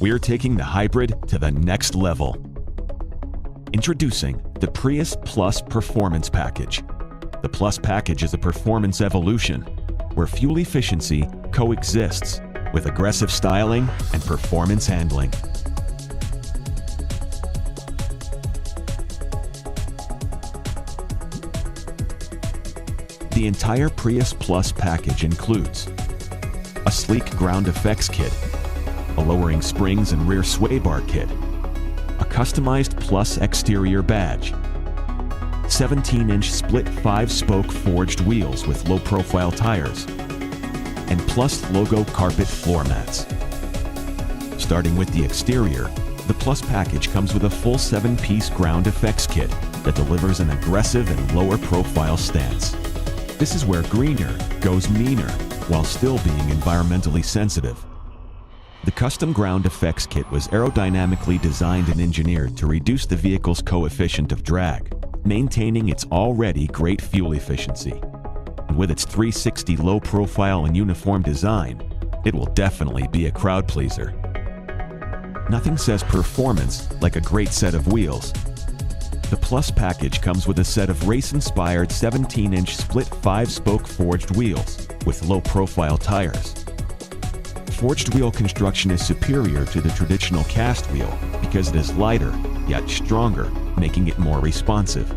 we're taking the hybrid to the next level. Introducing the Prius Plus Performance Package. The Plus package is a performance evolution where fuel efficiency coexists with aggressive styling and performance handling. The entire Prius Plus package includes a sleek ground effects kit, a lowering springs and rear sway bar kit, a customized Plus exterior badge, 17-inch split 5-spoke forged wheels with low-profile tires, and Plus logo carpet floor mats. Starting with the exterior, the Plus package comes with a full 7-piece ground effects kit that delivers an aggressive and lower-profile stance. This is where greener goes meaner while still being environmentally sensitive. The custom ground effects kit was aerodynamically designed and engineered to reduce the vehicle's coefficient of drag, maintaining its already great fuel efficiency. And with its 360 low profile and uniform design, it will definitely be a crowd pleaser. Nothing says performance like a great set of wheels. The Plus package comes with a set of race-inspired 17-inch split 5-spoke forged wheels with low-profile tires. Forged wheel construction is superior to the traditional cast wheel because it is lighter, yet stronger, making it more responsive.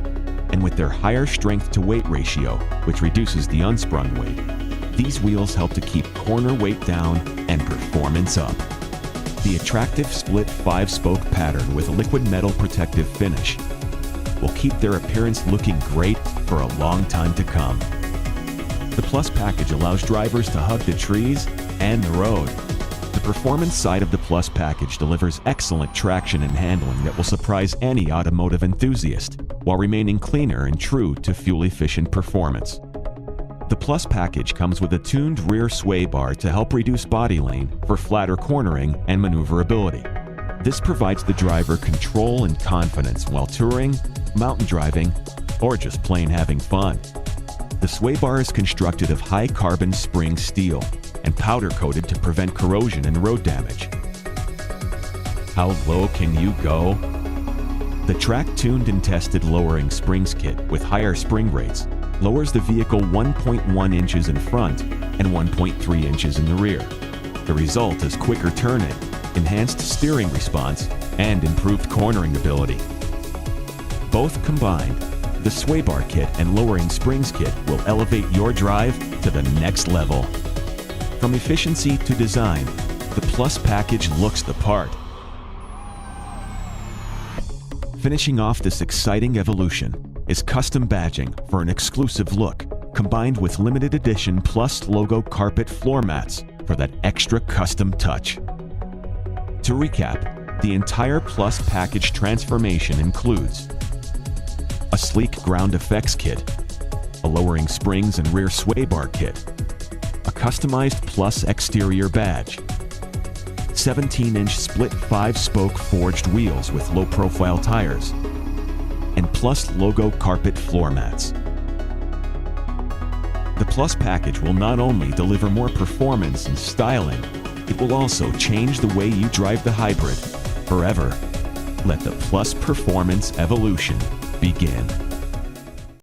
And with their higher strength-to-weight ratio, which reduces the unsprung weight, these wheels help to keep corner weight down and performance up. The attractive split 5-spoke pattern with a liquid metal protective finish will keep their appearance looking great for a long time to come. The Plus package allows drivers to hug the trees and the road. The performance side of the Plus package delivers excellent traction and handling that will surprise any automotive enthusiast while remaining cleaner and true to fuel-efficient performance. The Plus package comes with a tuned rear sway bar to help reduce body lane for flatter cornering and maneuverability. This provides the driver control and confidence while touring, mountain driving, or just plain having fun. The sway bar is constructed of high-carbon spring steel and powder-coated to prevent corrosion and road damage. How low can you go? The track-tuned and tested lowering springs kit with higher spring rates lowers the vehicle 1.1 inches in front and 1.3 inches in the rear. The result is quicker turning, enhanced steering response, and improved cornering ability. Both combined, the sway bar kit and lowering springs kit will elevate your drive to the next level. From efficiency to design, the Plus package looks the part. Finishing off this exciting evolution is custom badging for an exclusive look, combined with limited edition Plus logo carpet floor mats for that extra custom touch. To recap, the entire Plus package transformation includes a sleek ground effects kit, a lowering springs and rear sway bar kit, a customized Plus exterior badge, 17-inch split 5-spoke forged wheels with low-profile tires, and Plus logo carpet floor mats. The Plus package will not only deliver more performance and styling, it will also change the way you drive the hybrid forever. Let the Plus performance evolution begin.